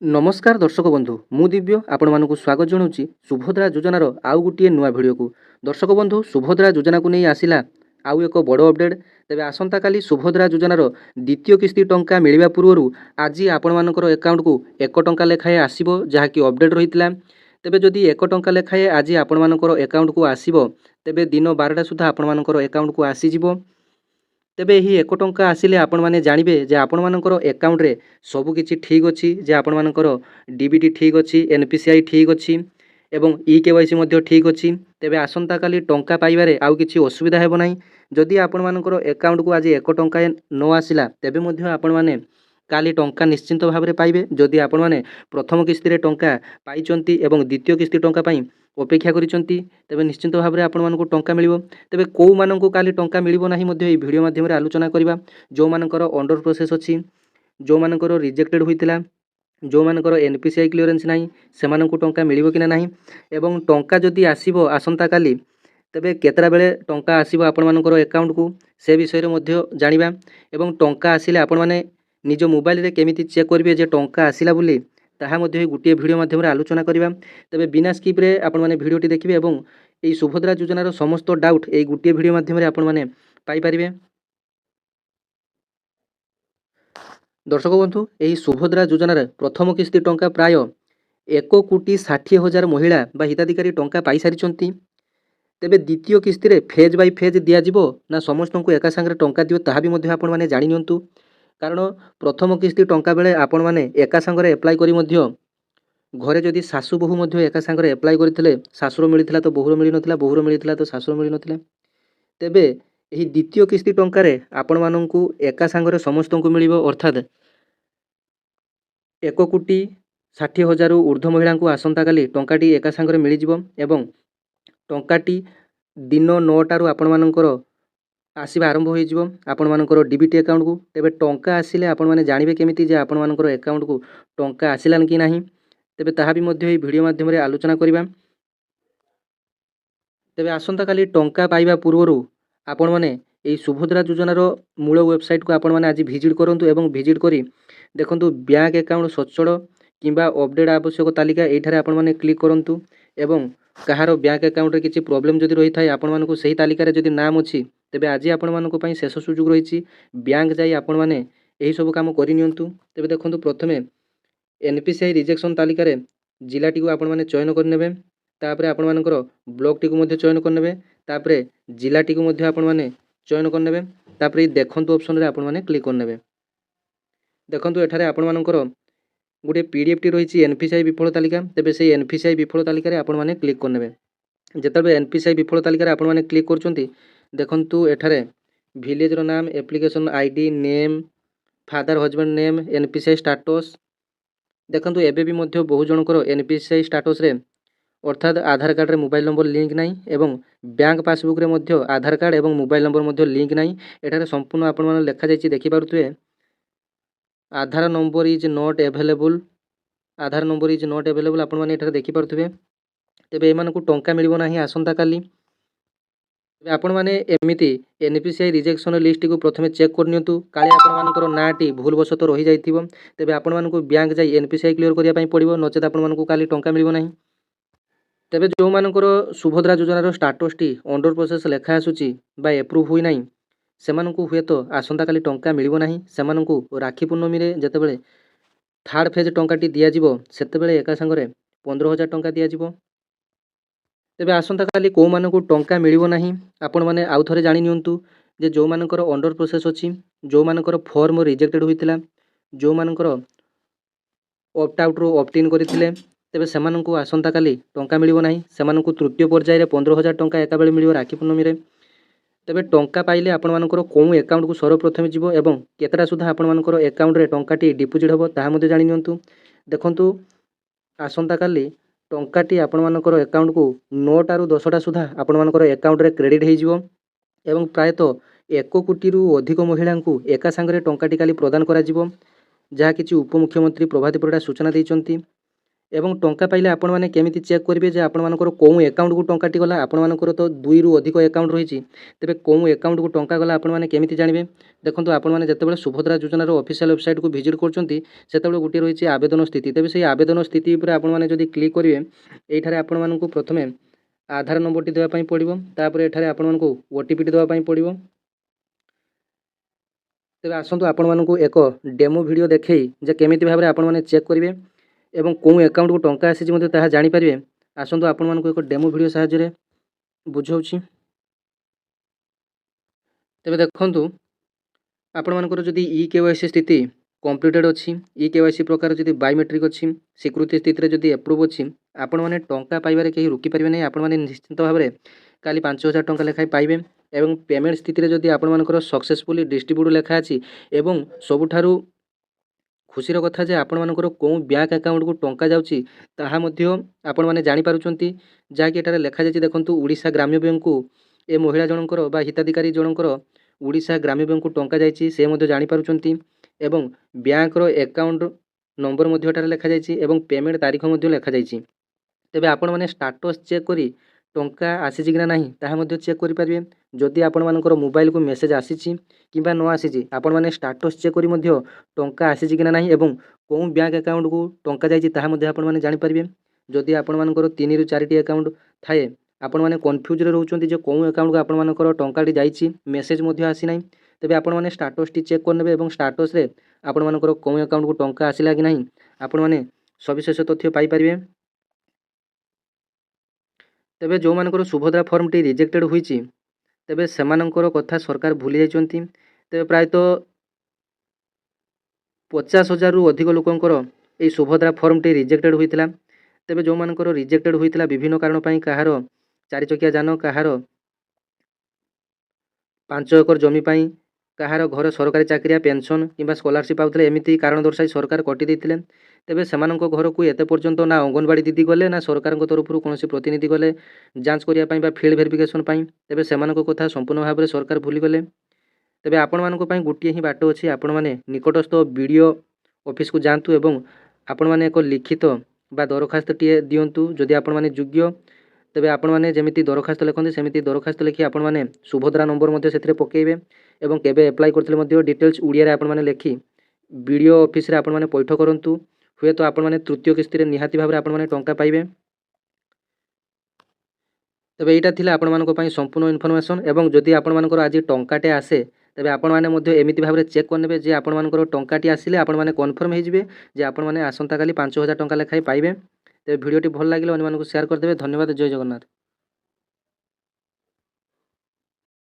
नमस्कार दर्शक बंधु मु दिव्य आपण मानक स्वागत जनाऊँगी सुभद्रा योजनार आउ गोटे नुआ भिडियो को। दर्शक बंधु सुभद्रा योजना को नहीं आसिला आउ एक बड़ अपडेट। तेबे आसंता काली सुभद्रा योजनार द्वितीय किस्ती टंका मिलवा पूर्व आज आपण मानकर अकाउंट को 1 टंका लेखाएं आसीबो जहाँकि अपडेट रही। तेबे जदि 1 टंका लेखाएं आज आपण मानकर अकाउंट को आसीबो तेबे दिन 12टा सुधा आपण मानकर अकाउंट को आसीजिवो। तेबे यही 1 टंका आसिले आपण माने जानिबे जे आपण मानकर अकाउंट रे सब किछि ठीक अछि, जे आपण मानकर डीबीटी ठीक अछि, एनपीसीआई ठीक अछि एवं केवाईसी मध्ये ठीक अछि। तेबे आसंता काली टंका पाइबारे आउ किछि असुविधा हेबो नाही। जदि आपण मानकर अकाउंट को आज 1 टंका न आसिला तेबे मध्ये आपण माने काली टंका निश्चिंत भाव में पाइबे। जदि आपण माने प्रथम किस्ती रे टंका पाइचंती एवं द्वितीय किस्ती टंका पाई अपेक्षा करिसंती तेबे निश्चिंत भाव में आपण मानकु टंका मिलिबो। तेबे को मानकु काली टंका मिलिबो नाही मध्ये ए वीडियो माध्यम रे आलोचना करिबा। जो मानकर अंडर प्रोसेस अछि, जो मानकर रिजेक्टेड होइतिला, जो मानकर एनपीसीआई क्लियरेंस नाही सेमानकु टंका मिलिबो कि नाही एवं टंका जदि आसीबो आसंता काली तेबे केतरा बेले टंका आसीबो आपण मानकर अकाउंट को से विषय रे मध्ये जानिबा। एवं टंका आसिले आपण माने निज मोबाइल रे केमिति चेक करिवे जे टंका आसिला बोली ताहा मध्ये गोटे वीडियो माध्यम रे आलोचना करिबा। तेबे बिना स्किप रे आपण माने वीडियोटी देखिबे एवं एई सुभद्रा योजनार समस्त डाउट एई गोटे वीडियो माध्यम रे आपण माने पाई परिबे। दर्शक बंधु एही सुभद्रा योजनार प्रथम किस्ती टंका प्राय 1,60,000 महिला बा हिताधिकारी टंका पाई सारिचंती। तेबे द्वितीय किस्ती रे फेज बाय फेज दिया जिवो ना समस्त को एका संगे टंका दियो ताहा भी मध्ये आपण माने जानि नियंतु। कारण प्रथम किस्ती टंका बेले आपण माने एका संगे अप्लाई करी मध्ये घरे जदि सासु बहु मध्ये एका संगे अप्लाई करथिले सासुर मिलिथिला तो बहुर मिलि नथिला, बहुर मिलिथिला तो सासुर मिलि नथिला। तेबे एही द्वितीय किस्ती टंका रे आपण माननकु एका संगे समस्त को मिलिबो अर्थात 1,60,000 ऊर्ध्व महिला को आसंता काली टंकाटी एका संगे मिलि जिवो एवं टंकाटी दिन 9 आपण मानकर आसीबा आरंभ होई जिवो आपण मानकर डीबीटी अकाउंट को। तेबे टंका आसिले आपण माने जानिबे केमिति जे आपण मानकर अकाउंट को टंका आसिलान कि नाही तेबे ताहा भी मध्ये एई वीडियो माध्यम रे आलोचना करिबा। तेबे आसंता काली टंका पाइबा पूर्वरु आपण माने एई सुभद्रा योजनार मूल वेबसाइट को आपण माने आज विजिट करंतु एवं विजिट करी देखंतु बैंक अकाउंट सचल किंबा अपडेट आवश्यक तालिका एठारे आपण माने क्लिक करंतु एवं कहार बैंक अकाउंट रे किछि प्रॉब्लम जदि रही थाए आपण मानकु सही तालिका रे जदि नाम अछि तेबे आज आपण मानकु पई शेष सुযোগ रहिछि बैंक जाई आपण माने एही सब काम करि नियंतु। तेबे देखंतु प्रथमे एनपीसीआई रिजेक्शन तालिका रे जिलाटी को आपण माने चयन कर नेबे, तापरे आपण मानकर ब्लॉक टी को मध्ये चयन कर नेबे, तापरे जिलाटी को मध्ये आपण माने चयन कर नेबे, तापरे देखंतु ऑप्शन रे आपण माने क्लिक कर नेबे। देखंतु एठारे आपण मानकर गोटे पीडीएफ टी रहिछि एनपीसीआई विफल तालिका। तेबे से एनपीसीआई विफल तालिका रे आपण माने क्लिक कर नेबे। जेतबे एनपीसीआई विफल तालिका रे आपण माने क्लिक करचंती देखंतु एठारे विलेज रो नाम, application ID, name, father husband name, NPCI status देखंतु एबे भी मध्ये बहु जनकर एनपीसीआई स्टेटस रे अर्थात आधार कार्ड रे मोबाइल नंबर लिंक नाही एवं बैंक पासबुक रे मध्ये आधार कार्ड एवं मोबाइल नंबर मध्ये लिंक नाही। एठारे संपूर्ण आपण माने लेखा जायछि देखि पारुथुए Aadhaar number is not available, Aadhaar number is not available आपण माने एठारे देखि पारुथुए। तेबे एमानकु टंका मिलिबो नाही आसंता काली। तेबे आपण माने एमिति एनपीसीआई रिजेक्शन लिस्ट को प्रथमे चेक कर नियंतु काले आपण मानकर नाटी भूल वशत रहि जाइथिबो। तेबे आपण मानकु बैंक जाई एनपीसीआई क्लियर करिया पई पड़िबो नचेत आपण मानकु काली टंका मिलिबो नाही। तेबे जो मानकर सुभद्रा योजनार स्टेटस टी अंडर प्रोसेस लेखा आसुची बा एप्रूव होई नाही सेमानकु हुए तो आसंता काली टंका मिलिबो नाही। सेमानकु राखी पूर्णमी रे जेतेबेले थर्ड फेज टंका टी दिया जिवो सेतेबेले एका संगरे 15,000 टंका दिया जिवो। तेबे आसंता काली को मानकु टंका मिलिबो नाही आपण माने आउ थरे जानि नियंतु जे जो मानकर अंडर प्रोसेस अछि, जो मानकर फॉर्म रिजेक्टेड होइतिला, जो मानकर ऑप्ट आउट रो ऑप्ट इन करिथिले तेबे सेमानकु आसंता काली टंका मिलिबो नाही। सेमानकु तृतीय पर्याय रे 15,000 टंका एका बेले मिलिबो राखी पूर्णमी रे। तेबे टंका पाइले आपण मानकर कोउ अकाउंट को सर्वप्रथमे जिवो एवं केतरा सुधा आपण मानकर अकाउंट रे टंकाटी डिपोजिट हबो ताहा मध्ये जानि नियंतु। देखंतु आसंता काली टंकाटी आपण मानकर अकाउंट को 9 ରୁ 10ଟା सुधा आपण मानकर अकाउंट रे क्रेडिट हेइ जिवो एवं प्रायतः 1 कोटी रु अधिक महिला को एका संगे टंकाटी काली प्रदान करा जिवो जहा किछि उपमुख्यमंत्री प्रभाती परिडा सूचना दैचंती। ଏବଂ ଟଙ୍କା ପାଇଲେ ଆପଣମାନେ କେମିତି ଚେକ୍ କରିବେ ଯେ ଆପଣମାନଙ୍କର କେଉଁ ଆକାଉଣ୍ଟକୁ ଟଙ୍କାଟି ଗଲା। ଆପଣମାନଙ୍କର ତ 2ରୁ ଅଧିକ ଆକାଉଣ୍ଟ ରହିଛି, ତେବେ କେଉଁ ଆକାଉଣ୍ଟକୁ ଟଙ୍କା ଗଲା ଆପଣମାନେ କେମିତି ଜାଣିବେ? ଦେଖନ୍ତୁ, ଆପଣମାନେ ଯେତେବେଳେ ସୁଭଦ୍ରା ଯୋଜନାର ଅଫିସିଆଲ ୱେବସାଇଟ୍କୁ ଭିଜିଟ୍ କରୁଛନ୍ତି, ସେତେବେଳେ ଗୋଟିଏ ରହିଛି ଆବେଦନ ସ୍ଥିତି। ତେବେ ସେହି ଆବେଦନ ସ୍ଥିତି ଉପରେ ଆପଣମାନେ ଯଦି କ୍ଲିକ୍ କରିବେ, ଏଇଠାରେ ଆପଣମାନଙ୍କୁ ପ୍ରଥମେ ଆଧାର ନମ୍ବରଟି ଦେବା ପାଇଁ ପଡ଼ିବ। ତାପରେ ଏଠାରେ ଆପଣମାନଙ୍କୁ OTPଟି ଦେବା ପାଇଁ ପଡ଼ିବ। ତେବେ ଆସନ୍ତୁ ଆପଣମାନଙ୍କୁ ଏକ ଡେମୋ ଭିଡ଼ିଓ ଦେଖେଇ ଯେ କେମିତି ଭାବରେ ଆପଣମାନେ ଚେକ୍ କରିବେ ଏବଂ କେଉଁ ଆକାଉଣ୍ଟକୁ ଟଙ୍କା ଆସିଛି ମଧ୍ୟ ତାହା ଜାଣିପାରିବେ। ଆସନ୍ତୁ ଆପଣମାନଙ୍କୁ ଏକ ଡେମୋ ଭିଡ଼ିଓ ସାହାଯ୍ୟରେ ବୁଝାଉଛି। ତେବେ ଦେଖନ୍ତୁ, ଆପଣମାନଙ୍କର ଯଦି EKYC ସ୍ଥିତି କମ୍ପ୍ଲିଟେଡ୍ ଅଛି, EKYC ପ୍ରକାର ଯଦି ବାୟୋମେଟ୍ରିକ୍ ଅଛି, ସ୍ୱୀକୃତି ସ୍ଥିତିରେ ଯଦି ଆପ୍ରୁଭ୍ ଅଛି, ଆପଣମାନେ ଟଙ୍କା ପାଇବାରେ କେହି ରୋକିପାରିବେ ନାହିଁ। ଆପଣମାନେ ନିଶ୍ଚିତ ଭାବରେ କାଲି 5,000 ଟଙ୍କା ଲେଖାଏଁ ପାଇବେ। ଏବଂ ପେମେଣ୍ଟ ସ୍ଥିତିରେ ଯଦି ଆପଣମାନଙ୍କର ସକ୍ସେସଫୁଲି ଡିଷ୍ଟ୍ରିବ୍ୟୁଟ୍ ଲେଖା ଅଛି ଏବଂ ସବୁଠାରୁ ଖୁସିର କଥା ଯେ ଆପଣମାନଙ୍କର କେଉଁ ବ୍ୟାଙ୍କ ଆକାଉଣ୍ଟକୁ ଟଙ୍କା ଯାଉଛି ତାହା ମଧ୍ୟ ଆପଣମାନେ ଜାଣିପାରୁଛନ୍ତି, ଯାହାକି ଏଠାରେ ଲେଖାଯାଇଛି। ଦେଖନ୍ତୁ, ଓଡ଼ିଶା ଗ୍ରାମ୍ୟ ବ୍ୟାଙ୍କକୁ ଏ ମହିଳା ଜଣଙ୍କର ବା ହିତାଧିକାରୀ ଜଣଙ୍କର ଓଡ଼ିଶା ଗ୍ରାମ୍ୟ ବ୍ୟାଙ୍କକୁ ଟଙ୍କା ଯାଇଛି, ସେ ମଧ୍ୟ ଜାଣିପାରୁଛନ୍ତି। ଏବଂ ବ୍ୟାଙ୍କର ଆକାଉଣ୍ଟ ନମ୍ବର ମଧ୍ୟ ଏଠାରେ ଲେଖାଯାଇଛି ଏବଂ ପେମେଣ୍ଟ ତାରିଖ ମଧ୍ୟ ଲେଖାଯାଇଛି। ତେବେ ଆପଣମାନେ ଷ୍ଟାଟସ୍ ଚେକ୍ କରି ଟଙ୍କା ଆସିଛି କି ନା ନାହିଁ ତାହା ମଧ୍ୟ ଚେକ୍ କରିପାରିବେ। ଯଦି ଆପଣମାନଙ୍କର ମୋବାଇଲକୁ ମେସେଜ୍ ଆସିଛି କିମ୍ବା ନ ଆସିଛି, ଆପଣମାନେ ଷ୍ଟାଟସ୍ ଚେକ୍ କରି ମଧ୍ୟ ଟଙ୍କା ଆସିଛି କି ନା ନାହିଁ ଏବଂ କେଉଁ ବ୍ୟାଙ୍କ ଆକାଉଣ୍ଟକୁ ଟଙ୍କା ଯାଇଛି ତାହା ମଧ୍ୟ ଆପଣମାନେ ଜାଣିପାରିବେ। ଯଦି ଆପଣମାନଙ୍କର 3ରୁ 4ଟି ଆକାଉଣ୍ଟ ଥାଏ, ଆପଣମାନେ କନଫ୍ୟୁଜ୍ରେ ରହୁଛନ୍ତି ଯେ କେଉଁ ଆକାଉଣ୍ଟକୁ ଆପଣମାନଙ୍କର ଟଙ୍କାଟି ଯାଇଛି, ମେସେଜ୍ ମଧ୍ୟ ଆସିନାହିଁ, ତେବେ ଆପଣମାନେ ଷ୍ଟାଟସ୍ଟି ଚେକ୍ କରିନେବେ ଏବଂ ଷ୍ଟାଟସ୍ରେ ଆପଣମାନଙ୍କର କେଉଁ ଆକାଉଣ୍ଟକୁ ଟଙ୍କା ଆସିଲା କି ନାହିଁ ଆପଣମାନେ ସବିଶେଷ ତଥ୍ୟ ପାଇପାରିବେ। ତେବେ ଯେଉଁମାନଙ୍କର ସୁଭଦ୍ରା ଫର୍ମଟି ରିଜେକ୍ଟେଡ୍ ହୋଇଛି, ତେବେ ସେମାନଙ୍କର କଥା ସରକାର ଭୁଲି ଯାଇଛନ୍ତି। ତେବେ ପ୍ରାୟତଃ 50,000ରୁ ଅଧିକ ଲୋକଙ୍କର ଏହି ସୁଭଦ୍ରା ଫର୍ମଟି ରିଜେକ୍ଟେଡ୍ ହୋଇଥିଲା। ତେବେ ଯେଉଁମାନଙ୍କର ରିଜେକ୍ଟେଡ୍ ହୋଇଥିଲା ବିଭିନ୍ନ କାରଣ ପାଇଁ, କାହାର 4 ଚକିଆ ଯାନ, କାହାର 5 ଏକର ଜମି ପାଇଁ, କାହାର ଘର ସରକାରୀ ଚାକିରିଆ, ପେନ୍ସନ୍ କିମ୍ବା ସ୍କଲାରସିପ୍ ପାଉଥିଲେ, ଏମିତି କାରଣ ଦର୍ଶାଇ ସରକାର କଟି ଦେଇଥିଲେ। ତେବେ ସେମାନଙ୍କ ଘରକୁ ଏତେ ପର୍ଯ୍ୟନ୍ତ ନା ଅଙ୍ଗନବାଡ଼ି ଦିଦି ଗଲେ ନା ସରକାରଙ୍କ ତରଫରୁ କୌଣସି ପ୍ରତିନିଧି ଗଲେ ଯାଞ୍ଚ କରିବା ପାଇଁ ବା ଫିଲ୍ଡ ଭେରିଫିକେସନ୍ ପାଇଁ। ତେବେ ସେମାନଙ୍କ କଥା ସମ୍ପୂର୍ଣ୍ଣ ଭାବରେ ସରକାର ଭୁଲିଗଲେ। ତେବେ ଆପଣମାନଙ୍କ ପାଇଁ ଗୋଟିଏ ହିଁ ବାଟ ଅଛି। ଆପଣମାନେ ନିକଟସ୍ଥ BDO ଅଫିସକୁ ଯାଆନ୍ତୁ ଏବଂ ଆପଣମାନେ ଏକ ଲିଖିତ ବା ଦରଖାସ୍ତଟିଏ ଦିଅନ୍ତୁ ଯଦି ଆପଣମାନେ ଯୋଗ୍ୟ। ତେବେ ଆପଣମାନେ ଯେମିତି ଦରଖାସ୍ତ ଲେଖନ୍ତି ସେମିତି ଦରଖାସ୍ତ ଲେଖି ଆପଣମାନେ ସୁଭଦ୍ରା ନମ୍ବର ମଧ୍ୟ ସେଥିରେ ପକାଇବେ ଏବଂ କେବେ ଆପ୍ଲାଏ କରିଥିଲେ ମଧ୍ୟ ଡିଟେଲ୍ସ ଓଡ଼ିଆରେ ଆପଣମାନେ ଲେଖି BDO ଅଫିସରେ ଆପଣମାନେ ପୈଠ କରନ୍ତୁ। ହୁଏତ ଆପଣମାନେ ତୃତୀୟ କିସ୍ତିରେ ନିହାତି ଭାବରେ ଆପଣମାନେ ଟଙ୍କା ପାଇବେ। ତେବେ ଏଇଟା ଥିଲା ଆପଣମାନଙ୍କ ପାଇଁ ସମ୍ପୂର୍ଣ୍ଣ ଇନଫର୍ମେସନ୍। ଏବଂ ଯଦି ଆପଣମାନଙ୍କର ଆଜି ଟଙ୍କାଟେ ଆସେ, ତେବେ ଆପଣମାନେ ମଧ୍ୟ ଏମିତି ଭାବରେ ଚେକ୍ କରିନେବେ ଯେ ଆପଣମାନଙ୍କର ଟଙ୍କାଟି ଆସିଲେ ଆପଣମାନେ କନଫର୍ମ ହେଇଯିବେ ଯେ ଆପଣମାନେ ଆସନ୍ତାକାଲି 5,000 ଟଙ୍କା ଲେଖାଏଁ ପାଇବେ। ତେବେ ଭିଡ଼ିଓଟି ଭଲ ଲାଗିଲେ ଅନ୍ୟମାନଙ୍କୁ ସେୟାର କରିଦେବେ। ଧନ୍ୟବାଦ। ଜୟ ଜଗନ୍ନାଥ।